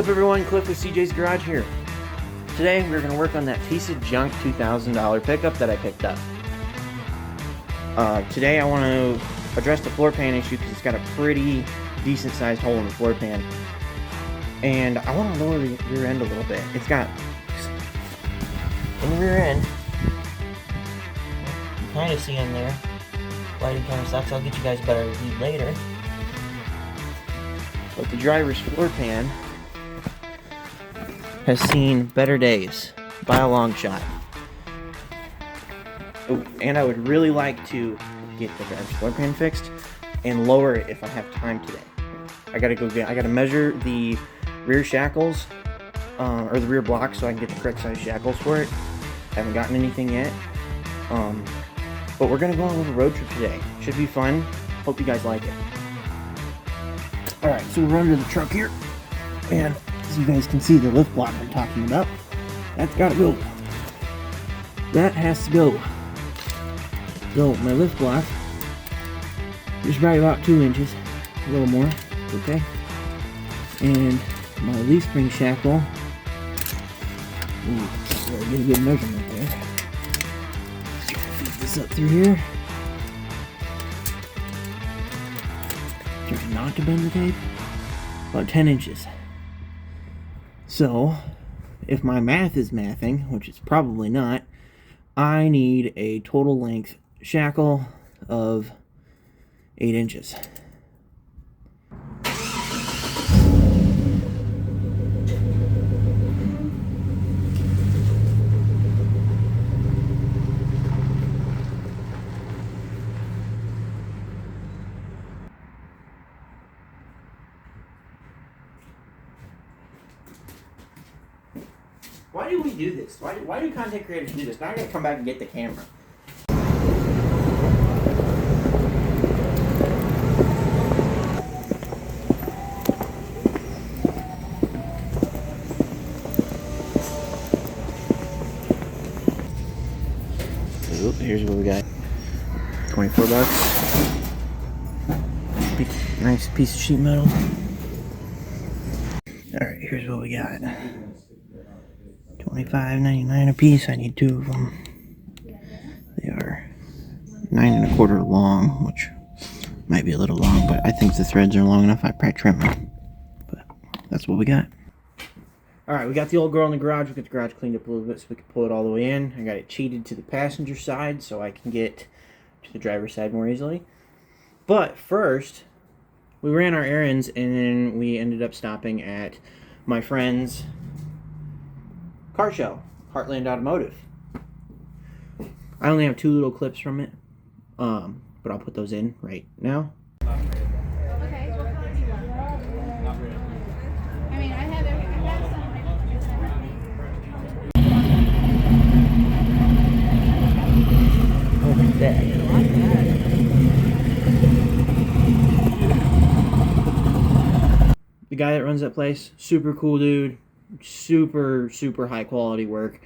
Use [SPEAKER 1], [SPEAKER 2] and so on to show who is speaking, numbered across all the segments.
[SPEAKER 1] What's up everyone, Cliff with CJ's Garage here. Today we're going to work on that piece of junk $2,000 pickup that I picked up. Today I want to address the floor pan issue because it's got a pretty decent sized hole in the floor pan. And I want to lower the rear end a little bit. It's got, in the rear end, you kind of see in there, lighting kind of sucks, I'll get you guys a better view later. But the driver's floor pan has seen better days by a long shot. Oh, and I would really like to get the driver's floor pan fixed and lower it if I have time today. I gotta measure the rear shackles or the rear block so I can get the correct size shackles for it. Haven't gotten anything yet. But we're gonna go on a little road trip today. Should be fun. Hope you guys like it. Alright, so we're under the truck here, and as you guys can see, the lift block I'm talking about, that's gotta go. That has to go. So, my lift block is right about 2 inches, a little more, okay? And my leaf spring shackle, ooh, really get a good measurement there. Feed this up through here. Try not to bend the tape. About 10 inches. So, if my math is mathing, which it's probably not, I need a total length shackle of 8 inches. Why do we do this? Why do content creators do this? Now I gotta come back and get the camera. So, here's what we got. 24 bucks. Nice piece of sheet metal. Alright, here's what we got. $25.99 a piece. I need 2 of them. They are 9 1/4 long, which might be a little long, but I think the threads are long enough. I probably trim them. But that's what we got. Alright, we got the old girl in the garage. We got the garage cleaned up a little bit so we can pull it all the way in. I got it cheated to the passenger side so I can get to the driver's side more easily. But first, we ran our errands and then we ended up stopping at my friend's car show, Heartland Automotive. I only have 2 little clips from it, but I'll put those in right now.
[SPEAKER 2] Okay, what color do you want? I mean, I have some.
[SPEAKER 1] Look at that. The guy that runs that place, super cool dude. Super high quality work.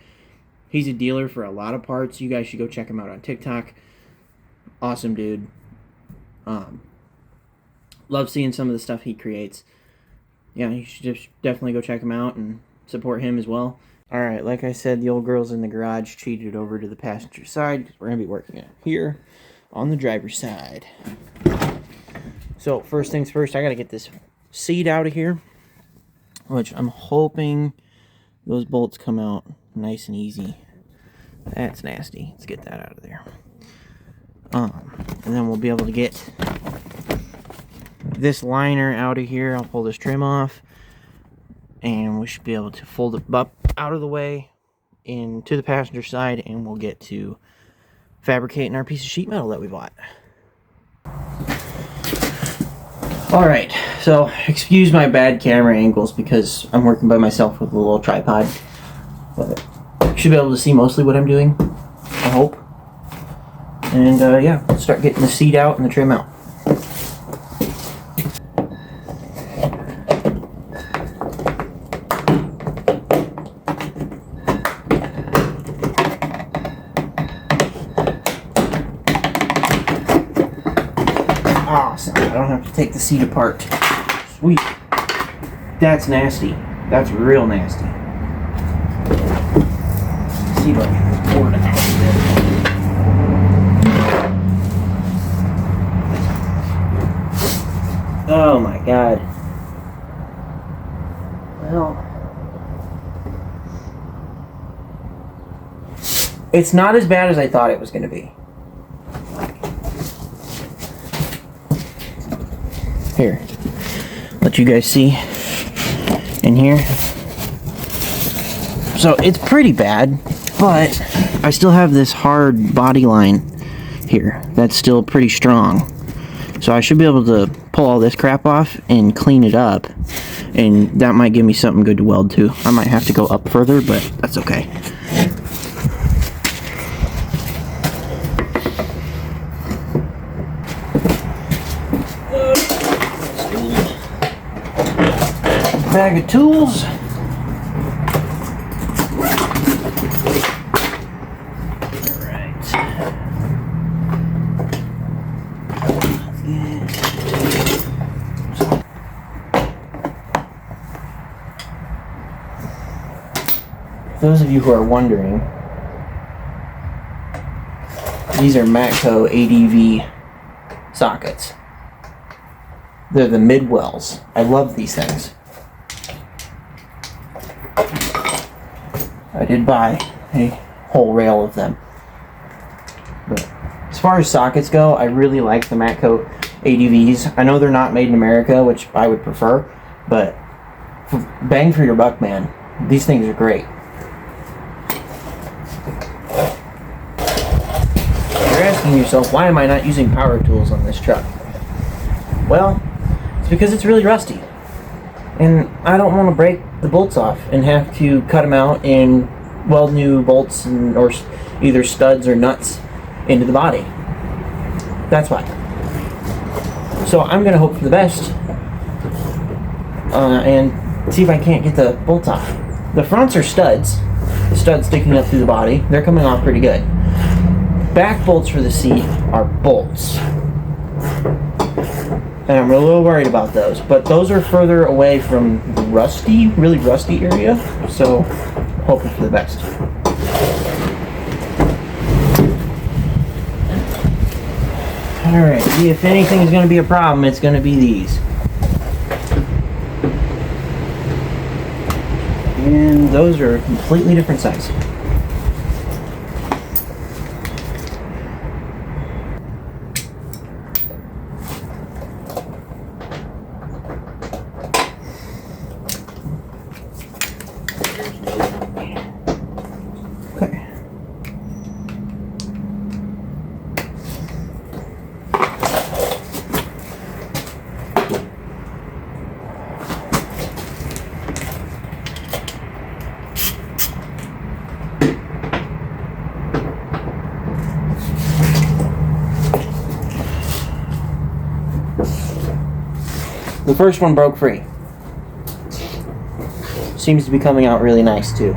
[SPEAKER 1] He's a dealer for a lot of parts. You guys should go check him out on TikTok. Awesome dude. Love seeing some of the stuff he creates. Yeah, you should just definitely go check him out and support him as well. Alright, like I said, the old girl's in the garage cheated over to the passenger side. We're going to be working out here on the driver's side. So, first things first, I got to get this seat out of here, which I'm hoping those bolts come out nice and easy. That's nasty. Let's get that out of there. And then we'll be able to get this liner out of here. I'll pull this trim off, and we should be able to fold it up out of the way into the passenger side, and we'll get to fabricating our piece of sheet metal that we bought. Alright, so excuse my bad camera angles because I'm working by myself with a little tripod. But you should be able to see mostly what I'm doing, I hope. And yeah, let's start getting the seat out and the trim out. Awesome. I don't have to take the seat apart. Sweet. That's nasty. That's real nasty. Let's see if I can pour it out a bit. Oh my god. Well, it's not as bad as I thought it was going to be. Here, let you guys see in here. So it's pretty bad, but I still have this hard body line here that's still pretty strong. So I should be able to pull all this crap off and clean it up, and that might give me something good to weld to. I might have to go up further, but that's okay. Bag of tools. Those of you who are wondering, these are Matco ADV sockets. They're the Midwells. I love these things. I did buy a whole rail of them. But as far as sockets go, I really like the Matco ADVs. I know they're not made in America, which I would prefer, but bang for your buck, man. These things are great. You're asking yourself, why am I not using power tools on this truck? Well, it's because it's really rusty. And I don't want to break the bolts off and have to cut them out and weld new bolts or either studs or nuts into the body. That's why. So I'm going to hope for the best and see if I can't get the bolts off. The fronts are studs. The studs sticking up through the body. They're coming off pretty good. Back bolts for the seat are bolts. And I'm a little worried about those. But those are further away from the really rusty area. So, hoping for the best. Alright, if anything is going to be a problem, it's going to be these. And those are a completely different size. Okay. The first one broke free. Seems to be coming out really nice too.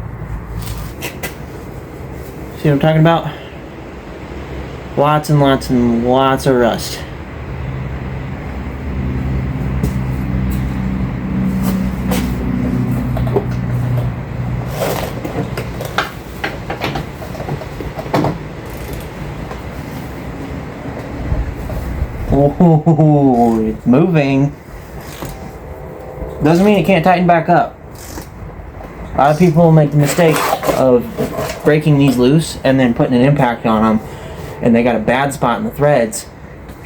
[SPEAKER 1] See what I'm talking about? Lots and lots and lots of rust. Oh, it's moving. Doesn't mean it can't tighten back up. A lot of people make the mistake of breaking these loose and then putting an impact on them, and they got a bad spot in the threads,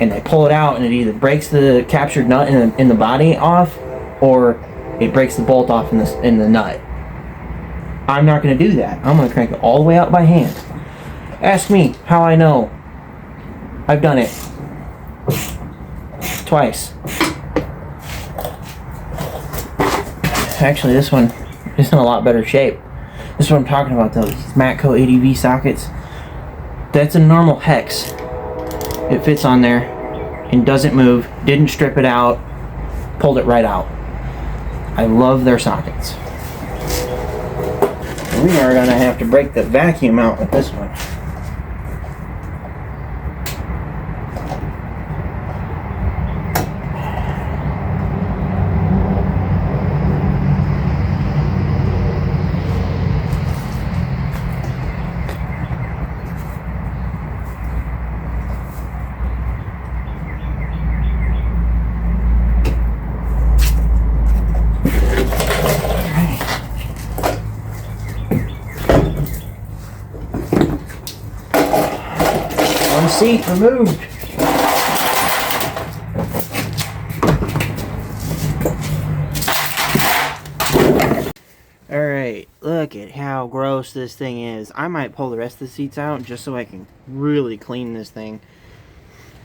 [SPEAKER 1] and they pull it out, and it either breaks the captured nut in the body off, or it breaks the bolt off in the nut. I'm not going to do that. I'm going to crank it all the way out by hand. Ask me how I know. I've done it twice. Actually, this one is in a lot better shape. This is what I'm talking about though. These Matco ADV sockets. That's a normal hex. It fits on there and doesn't move. Didn't strip it out. Pulled it right out. I love their sockets. We are going to have to break the vacuum out with this one. seat removed. Alright, look at how gross this thing is. I might pull the rest of the seats out just so I can really clean this thing.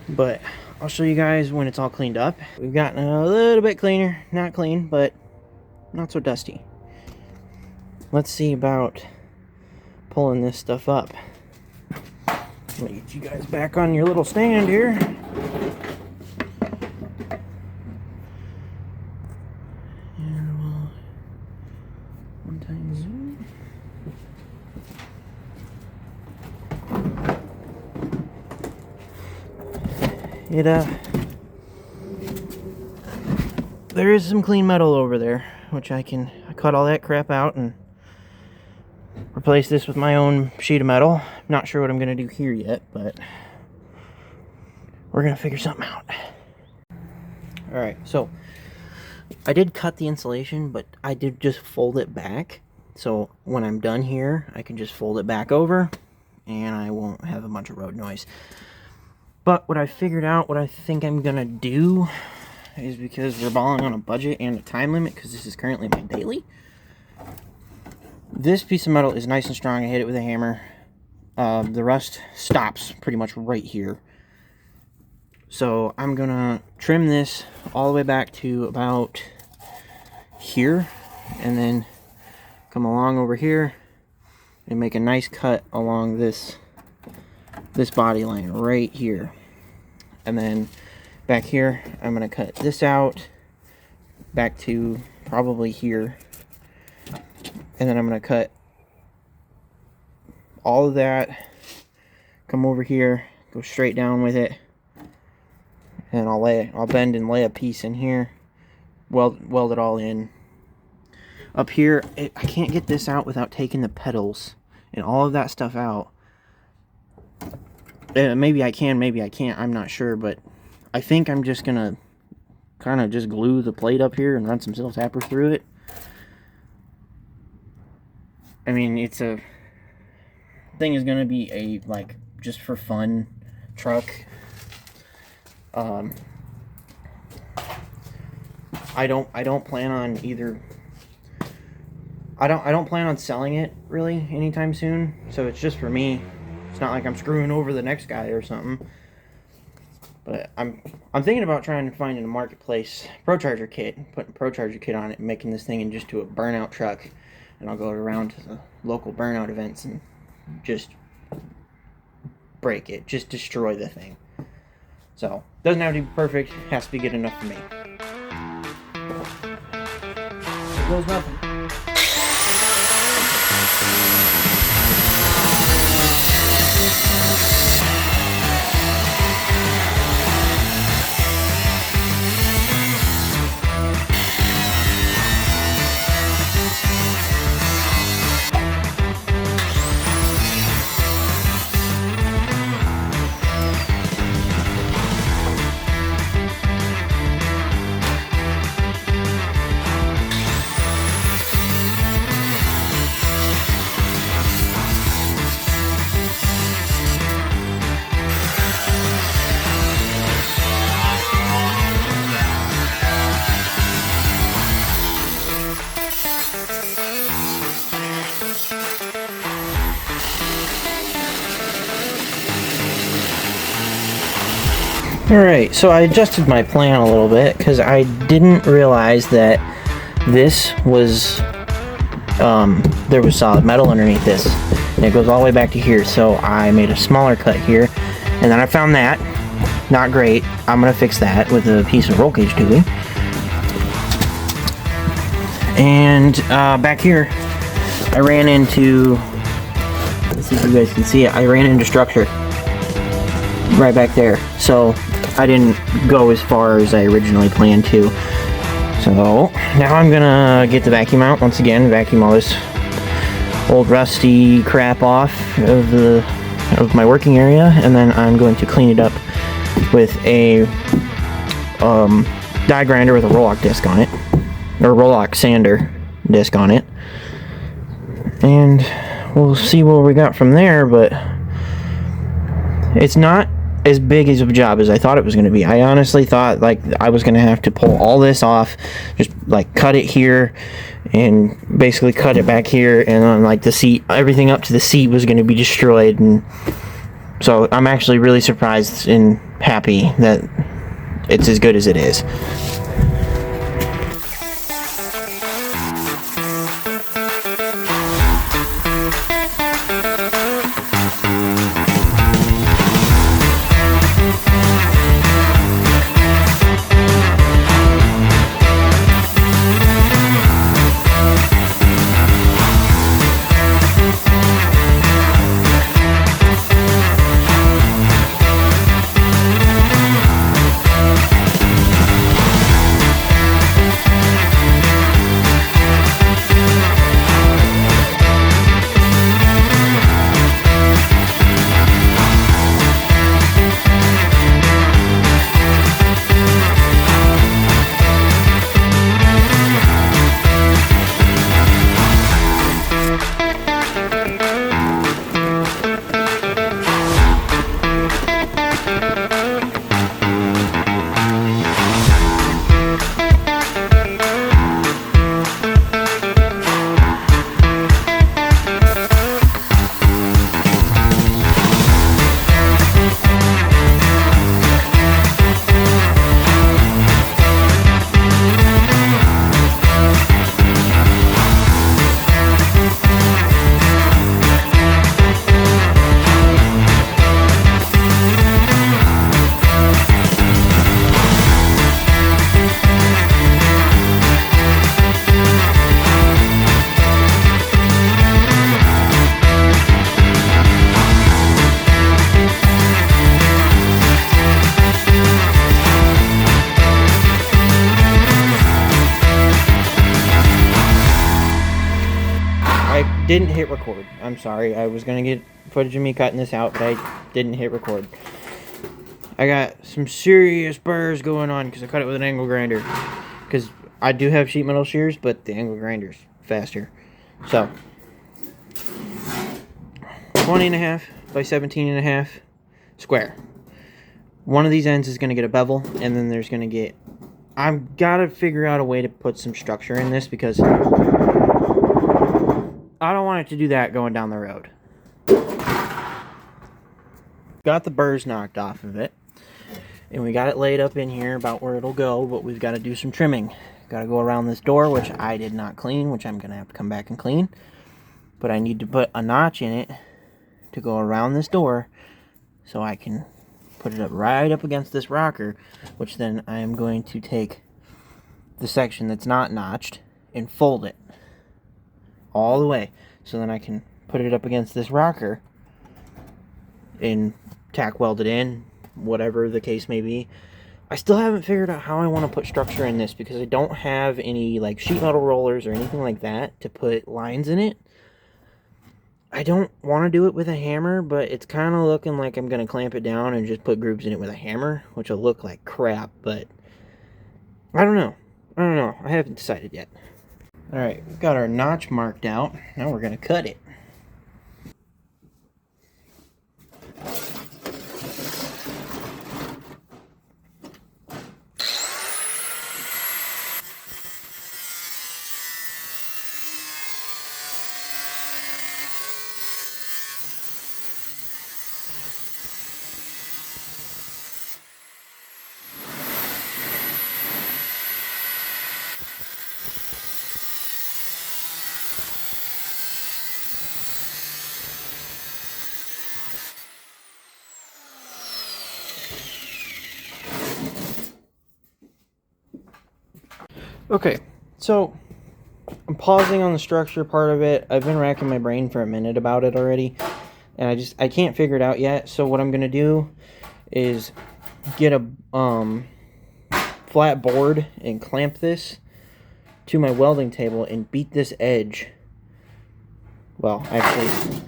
[SPEAKER 1] But I'll show you guys when it's all cleaned up. We've gotten a little bit cleaner. Not clean, but not so dusty. Let's see about pulling this stuff up. I'm gonna get you guys back on your little stand here. And we'll one time zoom. There is some clean metal over there, which I cut all that crap out and replace this with my own sheet of metal. Not sure what I'm gonna do here yet, but we're gonna figure something out. Alright, so I did cut the insulation, but I did just fold it back. So when I'm done here, I can just fold it back over and I won't have a bunch of road noise. But what I figured out, what I think I'm gonna do is, because we're balling on a budget and a time limit, because this is currently my daily, this piece of metal is nice and strong. I hit it with a hammer. The rust stops pretty much right here. So I'm gonna trim this all the way back to about here, and then come along over here and make a nice cut along this body line right here. And then back here, I'm gonna cut this out back to probably here. And then I'm going to cut all of that, come over here, go straight down with it, and I'll bend and lay a piece in here, weld it all in. Up here, I can't get this out without taking the pedals and all of that stuff out. Maybe I can, maybe I can't, I'm not sure, but I think I'm just going to kind of just glue the plate up here and run some Sil Tapper through it. I mean, it's a thing is gonna be a, like, just for fun truck. I don't plan on either. I don't plan on selling it really anytime soon. So it's just for me. It's not like I'm screwing over the next guy or something. But I'm thinking about trying to find in a marketplace ProCharger kit, putting a ProCharger kit on it, and making this thing into a burnout truck. And I'll go around to the local burnout events and just break it, just destroy the thing. So, doesn't have to be perfect, has to be good enough for me. There goes nothing. Alright, so I adjusted my plan a little bit because I didn't realize that this was, there was solid metal underneath this. And it goes all the way back to here, so I made a smaller cut here. And then I found that, not great. I'm going to fix that with a piece of roll cage tubing. And back here, I ran into, let's see if you guys can see it, I ran into structure right back there. So I didn't go as far as I originally planned to. So now I'm gonna get the vacuum out once again, vacuum all this old rusty crap off of my working area, and then I'm going to clean it up with a die grinder with a Roloc disc on it, or Roloc sander disc on it, and we'll see what we got from there. But it's not as big as a job as I thought it was going to be. I honestly thought like I was going to have to pull all this off, just like cut it here and basically cut it back here, and then like the seat, everything up to the seat was going to be destroyed. And so I'm actually really surprised and happy that it's as good as it is. Didn't hit record. I'm sorry. I was gonna get footage of me cutting this out, but I didn't hit record. I got some serious burrs going on because I cut it with an angle grinder. Because I do have sheet metal shears, but the angle grinder's faster. So 20.5 by 17.5 square. One of these ends is gonna get a bevel, and then there's gonna get. I've got to figure out a way to put some structure in this because I don't want it to do that going down the road. Got the burrs knocked off of it. And we got it laid up in here about where it'll go, but we've got to do some trimming. Got to go around this door, which I did not clean, which I'm going to have to come back and clean. But I need to put a notch in it to go around this door so I can put it up right up against this rocker, which then I am going to take the section that's not notched and fold it all the way, so then I can put it up against this rocker and tack weld it in, whatever the case may be. I still haven't figured out how I want to put structure in this because I don't have any like sheet metal rollers or anything like that to put lines in it. I don't want to do it with a hammer, but it's kind of looking like I'm going to clamp it down and just put grooves in it with a hammer, which will look like crap, but I don't know. I haven't decided yet. Alright, we've got our notch marked out. Now we're going to cut it. Okay, so I'm pausing on the structure part of it. I've been racking my brain for a minute about it already, and I can't figure it out yet. So what I'm gonna do is get a flat board and clamp this to my welding table and beat this edge. Well, actually,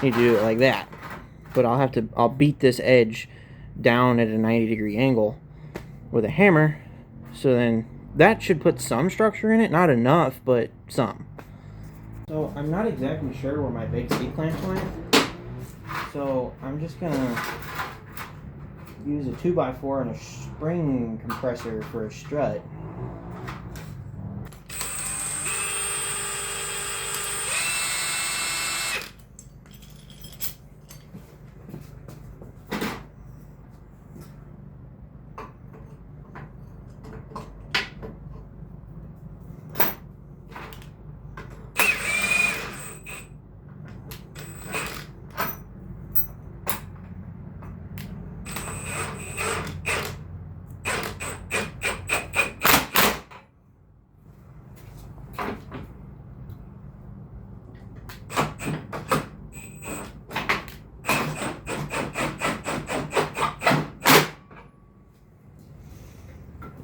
[SPEAKER 1] need to do it like that, but I'll beat this edge down at a 90-degree angle with a hammer. So then that should put some structure in it, not enough, but some. So I'm not exactly sure where my big C-clamps went. So I'm just gonna use a 2x4 and a spring compressor for a strut.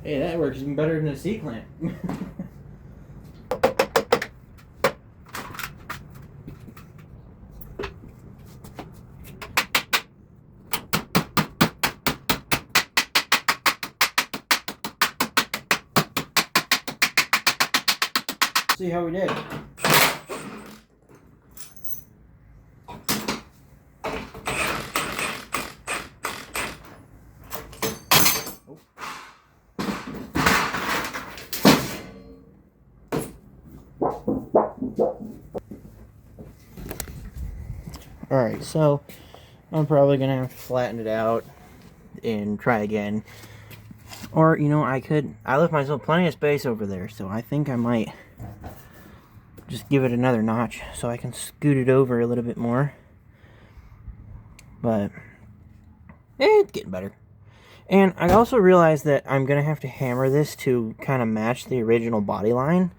[SPEAKER 1] Hey, that works even better than a C-clamp. See how we did. Alright, so I'm probably going to have to flatten it out and try again. Or, you know, I left myself plenty of space over there, so I think I might just give it another notch so I can scoot it over a little bit more. But it's getting better. And I also realized that I'm going to have to hammer this to kind of match the original body line.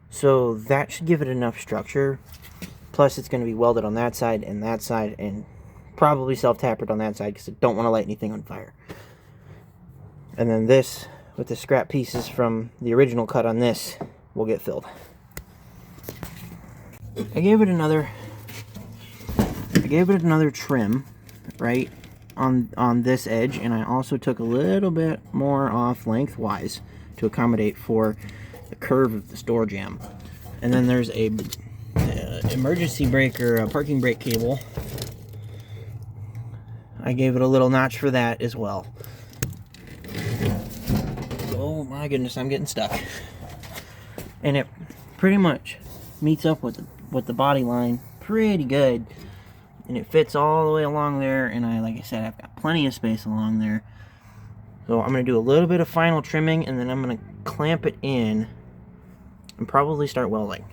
[SPEAKER 1] So that should give it enough structure. Plus, it's going to be welded on that side, and probably self-tapered on that side because I don't want to light anything on fire. And then this, with the scrap pieces from the original cut on this, will get filled. I gave it another trim, right, on this edge, and I also took a little bit more off lengthwise to accommodate for the curve of the store jamb. And then there's a emergency brake or a parking brake cable. I gave it a little notch for that as well. Oh my goodness, I'm getting stuck. And it pretty much meets up with the body line pretty good. And it fits all the way along there, and like I said, I've got plenty of space along there. So I'm going to do a little bit of final trimming, and then I'm going to clamp it in and probably start welding.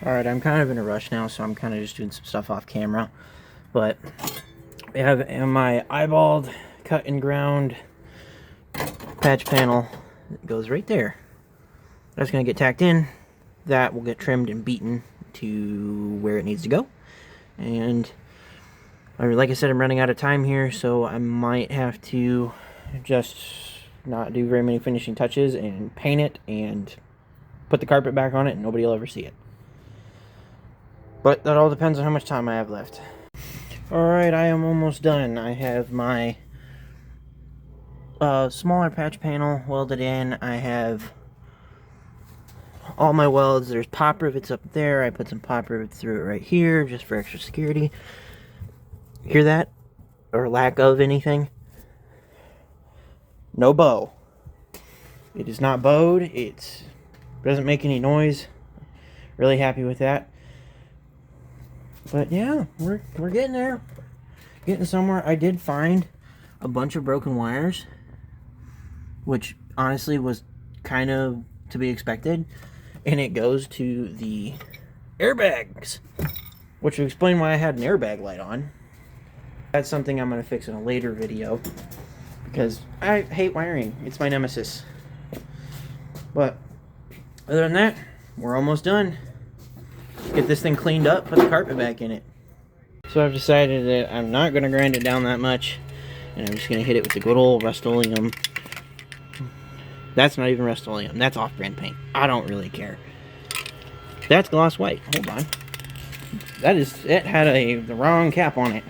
[SPEAKER 1] Alright, I'm kind of in a rush now, so I'm kind of just doing some stuff off camera. But I have my eyeballed, cut and ground patch panel that goes right there. That's going to get tacked in. That will get trimmed and beaten to where it needs to go. And like I said, I'm running out of time here, so I might have to just not do very many finishing touches and paint it and put the carpet back on it, and nobody will ever see it. But that all depends on how much time I have left. Alright, I am almost done. I have my smaller patch panel welded in. I have all my welds. There's pop rivets up there. I put some pop rivets through it right here just for extra security. Hear that? Or lack of anything? No bow. It is not bowed. It doesn't make any noise. Really happy with that. But yeah, we're getting there. Getting somewhere. I did find a bunch of broken wires, which honestly was kind of to be expected. And it goes to the airbags, which will explain why I had an airbag light on. That's something I'm going to fix in a later video, because I hate wiring. It's my nemesis. But other than that, we're almost done. Get this thing cleaned up, put the carpet back in it. So I've decided that I'm not going to grind it down that much, and I'm just going to hit it with the good old Rust-Oleum. That's not even Rust-Oleum. That's off-brand paint. I don't really care. That's gloss white. Hold on. That is... It had the wrong cap on it.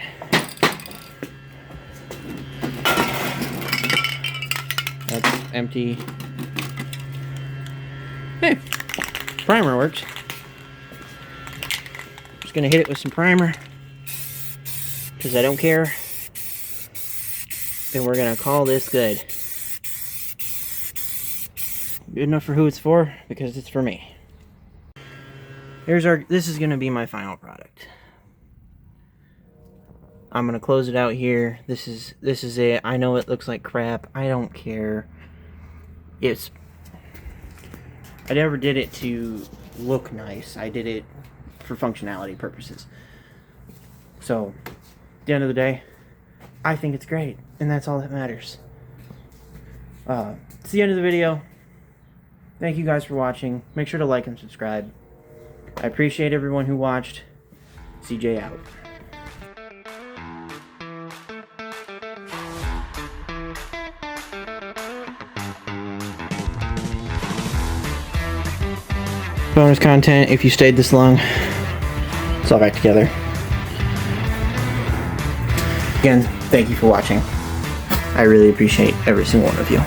[SPEAKER 1] That's empty. Hey, primer works. Just gonna hit it with some primer because I don't care. And we're gonna call this good. Good enough for who it's for, because it's for me. This is gonna be my final product. I'm gonna close it out here. This is it. I know it looks like crap. I don't care. I never did it to look nice. I did it for functionality purposes. So, at the end of the day, I think it's great, and that's all that matters. It's the end of the video. Thank you guys for watching. Make sure to like and subscribe. I appreciate everyone who watched. CJ out. Bonus content if you stayed this long. It's all back together. Again, thank you for watching. I really appreciate every single one of you.